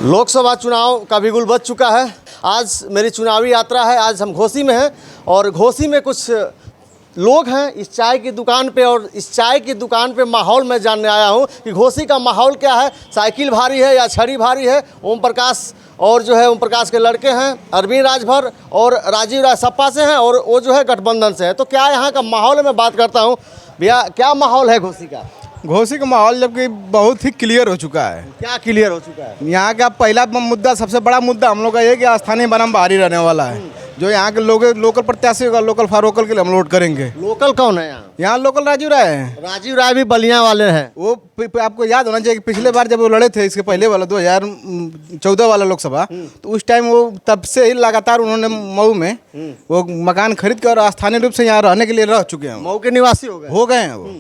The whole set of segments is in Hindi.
लोकसभा चुनाव का बिगुल बज चुका है। आज मेरी चुनावी यात्रा है। आज हम घोसी में हैं और घोसी में कुछ लोग हैं इस चाय की दुकान पे, और इस चाय की दुकान पे माहौल मैं जानने आया हूँ कि घोसी का माहौल क्या है। साइकिल भारी है या छड़ी भारी है। ओम प्रकाश और जो है ओम प्रकाश के लड़के हैं अरविंद राजभर और राजीव राय सपा से हैं, और वो जो है गठबंधन से है। तो क्या यहाँ का माहौल है, मैं बात करता हूँ। भैया क्या माहौल है घोसी का? घोसी का माहौल जबकि बहुत ही क्लियर हो चुका है। क्या क्लियर हो चुका है? यहाँ का पहला मुद्दा, सबसे बड़ा मुद्दा हम लोग का ये कि स्थानीय बनाम बाहरी रहने वाला है। जो यहाँ के लोकल प्रत्याशी होगा, लोकल फारोकल के लिए हम वोट करेंगे। लोकल कौन है यहाँ? यहाँ लोकल राजीव राय है। राजीव राय भी बलिया वाले हैं। वो आपको याद होना चाहिए कि पिछले बार जब वो लड़े थे, इसके पहले वाला 2014 वाला लोकसभा, तो उस टाइम वो तब से ही लगातार उन्होंने मऊ में वो मकान खरीद कर और स्थानीय रूप से यहाँ रहने के लिए रह चुके हैं। मऊ के निवासी हो गए हैं वो।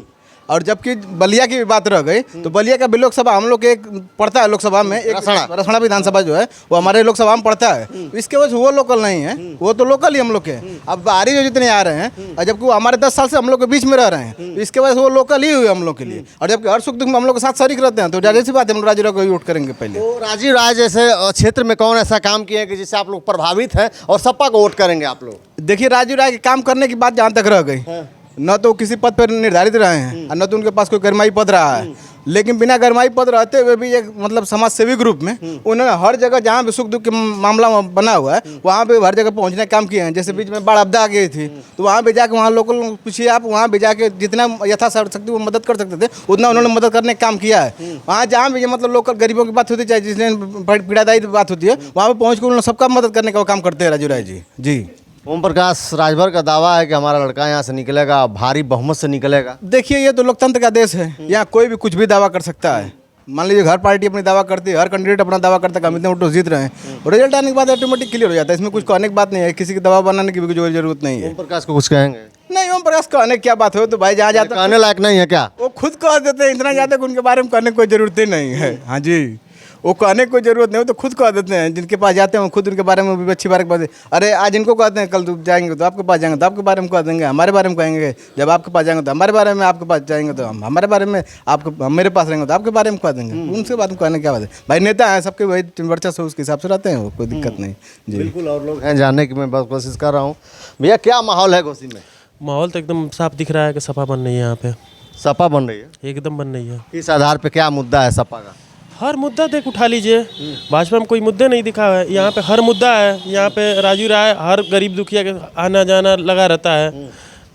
और जबकि बलिया की बात रह गई तो बलिया का भी लोकसभा हम लोग के एक पड़ता है लोकसभा में, एक रसड़ा विधानसभा जो है वो हमारे लोकसभा में पड़ता है। इसके वजह से वो लोकल नहीं है, वो तो लोकल ही हम लोग के। अब बाहरी जो जितने आ रहे हैं, और जबकि वो हमारे 10 साल से हम लोग के बीच में रह रहे हैं, तो इसके वजह से वो लोकल ही हुए हम लोग के लिए। और जबकि हर सुख दुख में हम लोग के साथ शरीक रहते हैं, तो जाहिर सी बात है हम राजीव राय को वोट करेंगे पहले। तो राजीव राय जैसे क्षेत्र में कौन ऐसा काम किया है कि जिससे आप लोग प्रभावित हैं और सपा को वोट करेंगे आप लोग? देखिए, राजीव राय के काम करने की बात जहाँ तक रह गई, न तो किसी पद पर निर्धारित रहे हैं और न तो उनके पास कोई गरमाई पद रहा है। लेकिन बिना गरमाई पद रहते हुए भी एक मतलब समाज सेवी ग्रुप में उन्होंने हर जगह जहाँ भी सुख दुख के मामला बना हुआ है वहाँ पे हर जगह पहुँचने का काम किए हैं। जैसे बीच में बाढ़ आपदा आ गई थी तो वहाँ पे जाके, वहाँ लोकल पूछिए आप, वहाँ पे जाके जितना यथाशक्ति वो मदद कर सकते थे उतना उन्होंने मदद करने का काम किया है। वहाँ जहाँ भी मतलब लोकल गरीबों की बात होती है, चाहे जिसने पीड़ादायी बात होती है, वहाँ पर पहुँच कर उन्होंने सबका मदद करने का काम करते हैं राजीव राय जी। जी। ओम प्रकाश राजभर का दावा है कि हमारा लड़का यहाँ से निकलेगा, भारी बहुमत से निकलेगा। देखिए, ये तो लोकतंत्र का देश है, यहाँ कोई भी कुछ भी दावा कर सकता है। मान लीजिए हर पार्टी अपनी दावा करती है, हर कैंडिडेट अपना दावा करता है कि हम इतने वोटों जीत रहे हैं, और रिजल्ट आने के बाद ऑटोमेटिक क्लियर हो जाता है। इसमें कुछ कहने की बात नहीं है, किसी की दवा बनाने की भी कोई जरूरत नहीं है। ओम प्रकाश को कुछ कहेंगे? नहीं, ओम प्रकाश कहने की क्या बात हो, तो भाई जहाँ जाता कहने लायक नहीं है क्या? वो खुद कह देते हैं, इतना ज़्यादा उनके बारे में कहने की कोई जरूरत ही नहीं है। हाँ जी, वो कहने की कोई जरूरत नहीं, वो तो खुद कह देते हैं। जिनके पास जाते हैं खुद उनके बारे में भी अच्छी बात कहते हैं। अरे आज इनको कहते हैं, कल जाएंगे तो आपके पास जाएंगे तो आपके बारे में कह देंगे, हमारे बारे में कहेंगे। जब आपके पास जाएंगे तो हमारे बारे में, आपके पास जाएंगे तो हम हमारे बारे में, आपके मेरे पास रहेंगे तो आपके बारे में कह देंगे। उनसे बात में कहने क्या बात है भाई, नेता है सबके, वही वर्चस्व उसके हिसाब से रहते हैं, वो कोई दिक्कत नहीं। जी बिल्कुल। और लोग हैं जानने की मैं बस कोशिश कर रहा हूँ। भैया क्या माहौल है घोसी में? माहौल तो एकदम साफ दिख रहा है कि सपा बन रही है यहाँ पे। सपा बन रही है? एकदम बन रही है। किस आधार पे, क्या मुद्दा है सपा का? हर मुद्दा देख उठा लीजिए, भाजपा में कोई मुद्दे नहीं दिखा है, यहाँ पे हर मुद्दा है। यहाँ पे राजीव राय हर गरीब दुखिया के आना जाना लगा रहता है,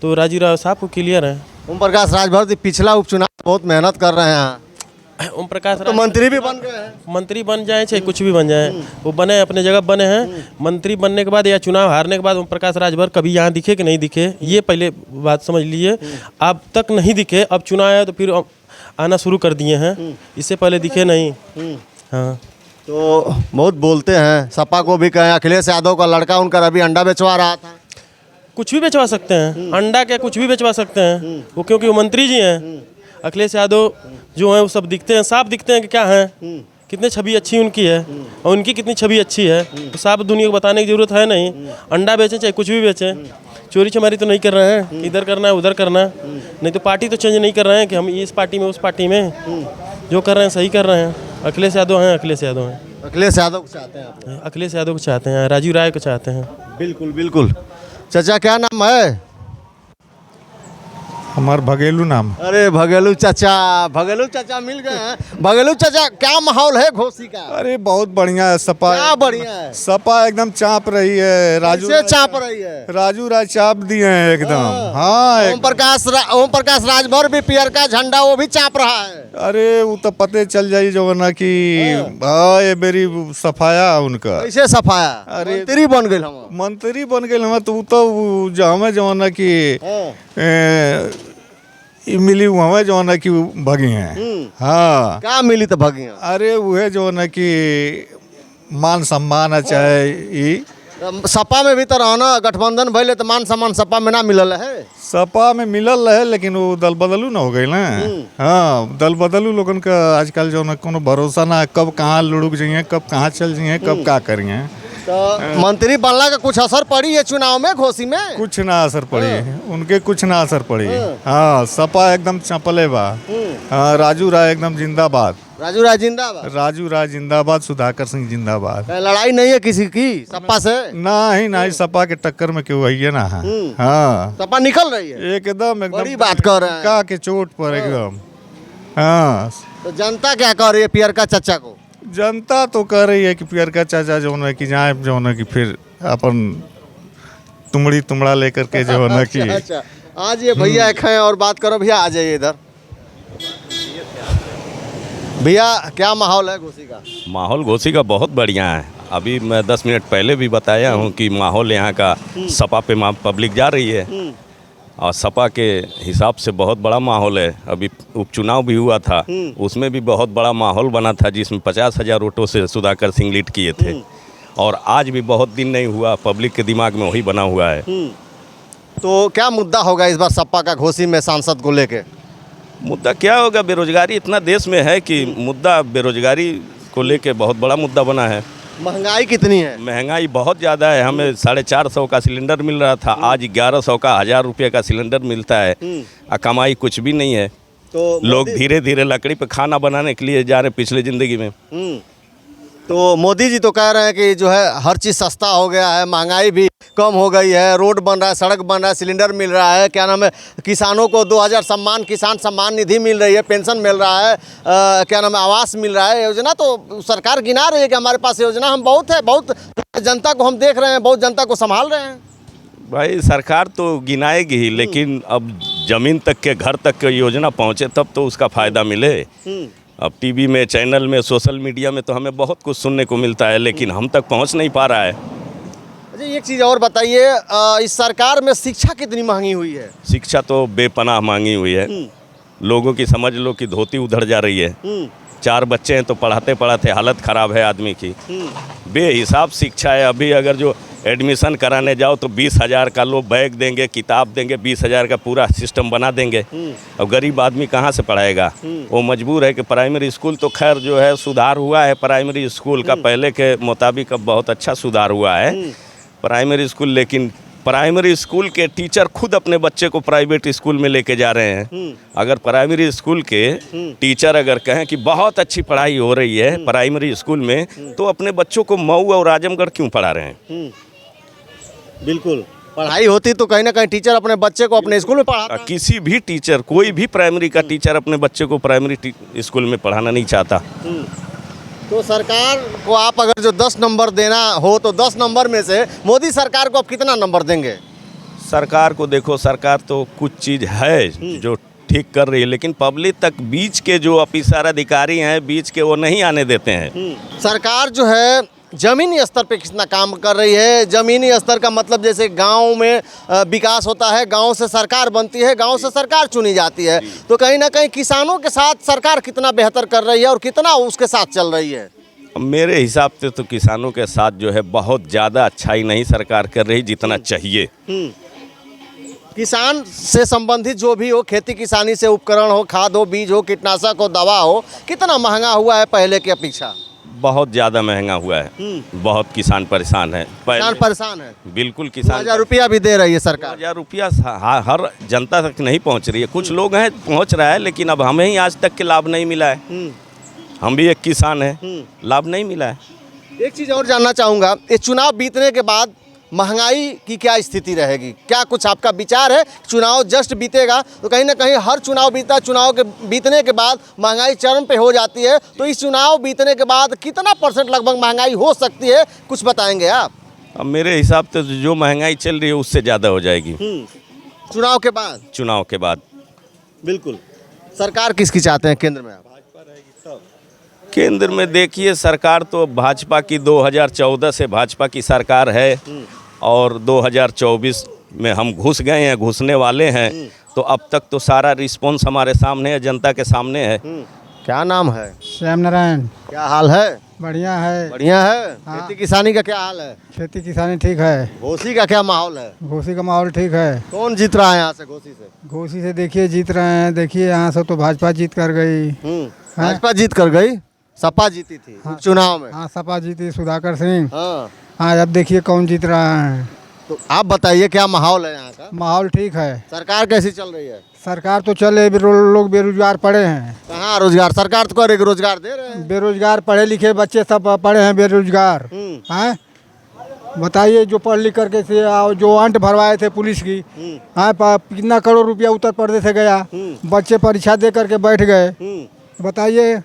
तो राजीव राय साहब को क्लियर है। ओम प्रकाश राजभर पिछला उपचुनाव बहुत मेहनत कर रहे हैं। ओम प्रकाश तो मंत्री भी बन गए हैं। मंत्री बन जाए चाहे कुछ भी बन जाए, वो बने अपने जगह बने हैं। मंत्री बनने के बाद या चुनाव हारने के बाद ओम प्रकाश राजभर कभी यहाँ दिखे कि नहीं दिखे, ये पहले बात समझ लीजिए। अब तक नहीं दिखे, अब चुनाव आया तो फिर आना शुरू कर दिए हैं, इससे पहले दिखे नहीं। हाँ, तो बहुत बोलते हैं, सपा को भी कहें, अखिलेश यादव का लड़का उनका अभी अंडा बेचवा रहा था। कुछ भी बेचवा सकते हैं, अंडा क्या कुछ भी बेचवा सकते हैं वो, क्योंकि वो मंत्री जी हैं। अखिलेश यादव जो हैं वो सब दिखते हैं, साफ दिखते हैं कि क्या हैं, कितनी छवि अच्छी उनकी है और उनकी कितनी छवि अच्छी है, तो साफ दुनिया को बताने की जरूरत है नहीं। अंडा बेचें चाहे कुछ भी बेचें, चोरी चमारी तो नहीं कर रहे हैं, इधर करना है उधर करना है। नहीं तो पार्टी तो चेंज नहीं कर रहे हैं कि हम इस पार्टी में उस पार्टी में, जो कर रहे हैं सही कर रहे हैं। अखिलेश यादव हैं, अखिलेश यादव हैं। अखिलेश यादव को चाहते हैं आप? अखिलेश यादव को चाहते हैं, राजीव राय को चाहते हैं। बिल्कुल बिल्कुल। चाचा क्या नाम है? हमार भगेलू नाम। अरे भगेलू चाचा मिल गए हैं। भगेलू चाचा क्या माहौल है घोसी का? अरे बहुत बढ़िया है, सपा क्या बढ़िया है? सपा एकदम चाप रही है। कैसे चाप रही है? राजू राय चाप दिए हैं एकदम। हाँ, ओम प्रकाश राजभर भी पियर का झंडा वो भी चाप रहा है। अरे वो तो पते चल जाई जो ना कि हाँ ये मेरी सफाया उनका। कैसे सफाया? अरे मंत्री बन गए हम। मंत्री बन गए हम, तो जो हमें जो ना कि मिली हुआ जो ना कि भगी हैं। हाँ, क्या मिली तो भगी? अरे वह जो ना कि मान सम्मान है, चाहे ई सपा में भी तो रहना, गठबंधन भले तो मान सम्मान सपा में ना मिलल है। सपा में मिलल है, लेकिन वो दल बदलू ना हो गई ना। हाँ, दल बदलू लोगन का आजकल जो ना कोनो भरोसा ना, कब कहाँ लुढ़क जाइए, कब कहाँ चल जाइए, कब क्या करिए। तो मंत्री बनला का कुछ असर पड़ी है चुनाव में घोसी में? कुछ ना असर पड़ी, उनके कुछ ना असर पड़ी। हाँ, सपा एकदम चपले बा। हाँ, राजू राय एकदम जिंदाबाद। राजू राय जिंदाबाद। राजू राय जिंदाबाद, सुधाकर सिंह जिंदाबाद। लड़ाई नहीं है किसी की सपा से? नहीं सपा के टक्कर में क्यों है ना है। हाँ सपा निकल रही है, एकदम बड़ी बात कर रहे हैं। का के चोट पर एकदम। हाँ तो जनता क्या कह रही है पियर का चचा को? जनता तो कह रही है कि पियर का चाचा जो है कि जाए जो है कि फिर अपन तुमड़ा लेकर के जो है ना कि अच्छा, आज ये भैया एक हैं और बात करो। भैया आ जाइए इधर। भैया क्या माहौल है घोसी का? माहौल घोसी का बहुत बढ़िया है। अभी मैं 10 मिनट पहले भी बताया हूँ कि माहौल यहाँ का सपा पे पब्लिक जा रही है और सपा के हिसाब से बहुत बड़ा माहौल है। अभी उपचुनाव भी हुआ था, उसमें भी बहुत बड़ा माहौल बना था जिसमें 50,000 वोटों से सुधाकर सिंह लीड किए थे। और आज भी बहुत दिन नहीं हुआ, पब्लिक के दिमाग में वही बना हुआ है। तो क्या मुद्दा होगा इस बार सपा का घोसी में सांसद को लेके? मुद्दा क्या होगा, बेरोजगारी इतना देश में है कि मुद्दा बेरोजगारी को लेके बहुत बड़ा मुद्दा बना है। महंगाई कितनी है? महंगाई बहुत ज़्यादा है। हमें 450 का सिलेंडर मिल रहा था, आज 1100 का 1000 रुपये का सिलेंडर मिलता है और कमाई कुछ भी नहीं है। तो लोग धीरे धीरे लकड़ी पे खाना बनाने के लिए जा रहे हैं पिछले ज़िंदगी में। तो मोदी जी तो कह रहे हैं कि जो है हर चीज़ सस्ता हो गया है, महंगाई भी कम हो गई है, रोड बन रहा है, सड़क बन रहा है, सिलेंडर मिल रहा है, क्या नाम है, किसानों को 2000 किसान सम्मान निधि मिल रही है, पेंशन मिल रहा है, क्या नाम है, आवास मिल रहा है। योजना तो सरकार गिना रही है कि हमारे पास योजना हम बहुत है, बहुत जनता को हम देख रहे हैं, बहुत जनता को संभाल रहे हैं। भाई सरकार तो गिनाएगी ही, लेकिन अब ज़मीन तक के घर तक के योजना पहुँचे तब तो उसका फ़ायदा मिले। अब टीवी में, चैनल में, सोशल मीडिया में तो हमें बहुत कुछ सुनने को मिलता है, लेकिन हम तक पहुंच नहीं पा रहा है। अच्छा, एक चीज़ और बताइए, इस सरकार में शिक्षा कितनी महंगी हुई है? शिक्षा तो बेपनाह मांगी हुई है। लोगों की समझ लो कि धोती उधड़ जा रही है। 4 बच्चे हैं तो पढ़ाते पढ़ाते हालत ख़राब है आदमी की। बेहिसाब शिक्षा है। अभी अगर जो एडमिशन कराने जाओ तो 20,000 का लोग बैग देंगे, किताब देंगे, 20,000 का पूरा सिस्टम बना देंगे। अब गरीब आदमी कहाँ से पढ़ाएगा? वो मजबूर है कि प्राइमरी स्कूल तो खैर जो है सुधार हुआ है, प्राइमरी स्कूल का पहले के मुताबिक अब बहुत अच्छा सुधार हुआ है प्राइमरी स्कूल। लेकिन प्राइमरी स्कूल के टीचर खुद अपने बच्चे को प्राइवेट स्कूल में लेके जा रहे हैं। अगर प्राइमरी स्कूल के टीचर अगर कहें कि बहुत अच्छी पढ़ाई हो रही है प्राइमरी स्कूल में, तो अपने बच्चों को मऊ और आजमगढ़ क्यों पढ़ा रहे हैं? बिल्कुल, पढ़ाई होती तो कहीं ना कहीं टीचर अपने बच्चे को अपने स्कूल में पढ़ाता। किसी भी टीचर, कोई भी प्राइमरी का टीचर अपने बच्चे को प्राइमरी स्कूल में पढ़ाना नहीं चाहता। तो सरकार को आप अगर जो 10 नंबर देना हो तो 10 नंबर में से मोदी सरकार को आप कितना नंबर देंगे? सरकार को देखो, सरकार तो कुछ चीज़ है जो ठीक कर रही है, लेकिन पब्लिक तक बीच के जो ऑफिसर अधिकारी हैं बीच के, वो नहीं आने देते हैं। सरकार जो है ज़मीनी स्तर पे कितना काम कर रही है? ज़मीनी स्तर का मतलब जैसे गांव में विकास होता है, गांव से सरकार बनती है, गांव से सरकार चुनी जाती है, तो कहीं ना कहीं किसानों के साथ सरकार कितना बेहतर कर रही है और कितना उसके साथ चल रही है? मेरे हिसाब से तो किसानों के साथ जो है बहुत ज़्यादा अच्छाई नहीं सरकार कर रही जितना चाहिए। किसान से संबंधित जो भी हो, खेती किसानी से उपकरण हो, खाद हो, बीज हो, कीटनाशक हो, दवा हो, कितना महंगा हुआ है पहले की अपेक्षा? बहुत ज़्यादा महंगा हुआ है। बहुत किसान परेशान है। किसान परेशान है, बिल्कुल किसान। 2000 रुपया भी दे रही है सरकार। 2000 रुपया हर जनता तक नहीं पहुंच रही है। कुछ लोग हैं पहुंच रहा है, लेकिन अब हमें ही आज तक के लाभ नहीं मिला है। हम भी एक किसान हैं, लाभ नहीं मिला है। एक चीज़ और जानना चाहूँगा, ये चुनाव बीतने के बाद महंगाई की क्या स्थिति रहेगी? क्या कुछ आपका विचार है? चुनाव जस्ट बीतेगा तो कहीं ना कहीं हर चुनाव बीतता, चुनाव के बीतने के बाद महंगाई चरम पे हो जाती है, तो इस चुनाव बीतने के बाद कितना % लगभग महंगाई हो सकती है, कुछ बताएंगे आप? अब मेरे हिसाब से जो महंगाई चल रही है उससे ज़्यादा हो जाएगी चुनाव के बाद। चुनाव के बाद बिल्कुल। सरकार किसकी चाहते हैं केंद्र में आप? केंद्र में देखिए, सरकार तो भाजपा की 2014 से भाजपा की सरकार है और 2024 में हम घुस गए हैं, घुसने वाले हैं। तो अब तक तो सारा रिस्पॉन्स हमारे सामने है, जनता के सामने है। क्या नाम है? श्याम नारायण। क्या हाल है? बढ़िया है। बढ़िया है। हाँ। खेती किसानी का क्या हाल है? खेती किसानी ठीक है। घोसी का क्या माहौल है? घोसी का माहौल ठीक है। कौन जीत रहा है यहाँ से घोसी से? घोसी से देखिए जीत रहे हैं, देखिए यहाँ से तो भाजपा जीत कर गई। भाजपा जीत कर गई, सपा जीती थी चुनाव में। हाँ, सपा जीती, सुधाकर सिंह। हाँ, हाँ, अब देखिए कौन जीत रहा है। तो आप बताइए क्या माहौल है यहाँ का? माहौल ठीक है। सरकार कैसी चल रही है? सरकार तो चले, लोग बेरोजगार पड़े हैं। कहाँ रोजगार? सरकार तो करेगी, रोजगार दे रहे हैं। बेरोजगार पढ़े लिखे बच्चे सब पढ़े हैं बेरोजगार हैं। बताइए, जो पढ़ लिख करके से जो अंट भरवाए थे पुलिस की, हाँ, कितना करोड़ रुपया उत्तर प्रदेश से गया, बच्चे परीक्षा दे करके बैठ गए। बताइए,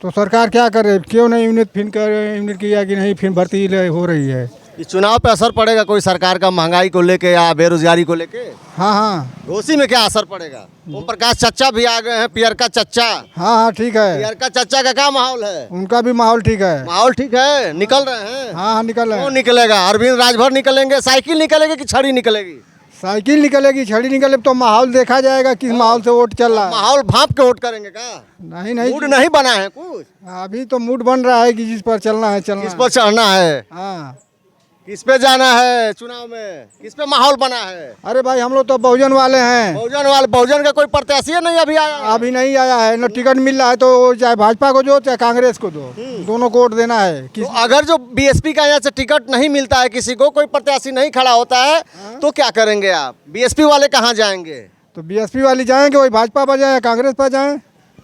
तो सरकार क्या करे? क्यों नहीं यूनिट किया कि नहीं फिर भर्ती हो रही है? इस चुनाव पे असर पड़ेगा कोई सरकार का महंगाई को लेके या बेरोजगारी को लेके? हाँ हाँ घोसी में क्या असर पड़ेगा? ओम प्रकाश चच्चा भी आ गए हैं, पियरका चच्चा। हाँ हाँ ठीक है। पियरका चच्चा का क्या माहौल है? उनका भी माहौल ठीक है। माहौल ठीक है, निकल रहे हैं। हाँ हाँ निकल रहे कौन हैं। निकलेगा? अरविंद राजभर निकलेंगे? साइकिल निकलेगी कि छड़ी निकलेगी? साइकिल निकलेगी, छड़ी निकले तो माहौल देखा जाएगा किस माहौल से वोट चल रहा है। माहौल भाप के वोट करेंगे का? नहीं नहीं, मूड नहीं बना है कुछ? अभी तो मूड बन रहा है कि जिस पर चलना है चलना किस है। पर चढ़ना है? हाँ, किस पे जाना है चुनाव में? किस पे माहौल बना है? अरे भाई हम लोग तो बहुजन वाले हैं। बहुजन का कोई प्रत्याशी नहीं अभी आया? अभी नहीं आया है, न टिकट मिल रहा है, तो चाहे भाजपा को दो चाहे कांग्रेस को दो, दोनों को वोट देना है। तो अगर जो बीएसपी का यहाँ से टिकट नहीं मिलता है, किसी को कोई प्रत्याशी नहीं खड़ा होता है, तो क्या करेंगे आप? बीएसपी वाले कहाँ जाएंगे? तो बीएसपी वाली जाएंगे, वही भाजपा पर जाए या कांग्रेस पर जाए,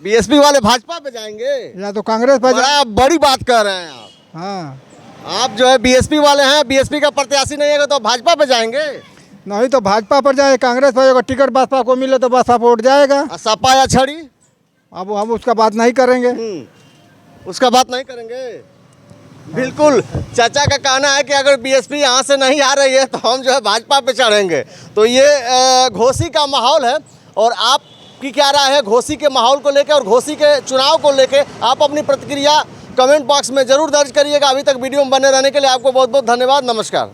बीएसपी वाले भाजपा पे जाएंगे या तो कांग्रेस पर जाए। बड़ी बात कर रहे हैं आप। हाँ, आप जो है बीएसपी वाले हैं, बीएसपी का प्रत्याशी नहीं है तो भाजपा पे जाएंगे? नहीं तो भाजपा पर जाए, कांग्रेस पर। अगर टिकट बसपा को मिले तो बसपा पर वोट जाएगा। और सपा या छड़ी? अब हम उसका बात नहीं करेंगे। उसका बात नहीं करेंगे। बिल्कुल, चाचा का कहना है कि अगर बीएसपी यहाँ से नहीं आ रही है तो हम जो है भाजपा पे चढ़ेंगे। तो ये घोसी का माहौल है। और आपकी क्या राय है घोसी के माहौल को लेकर और घोसी के चुनाव को लेकर? आप अपनी प्रतिक्रिया कमेंट बॉक्स में जरूर दर्ज करिएगा। अभी तक वीडियो में बने रहने के लिए आपको बहुत बहुत धन्यवाद। नमस्कार।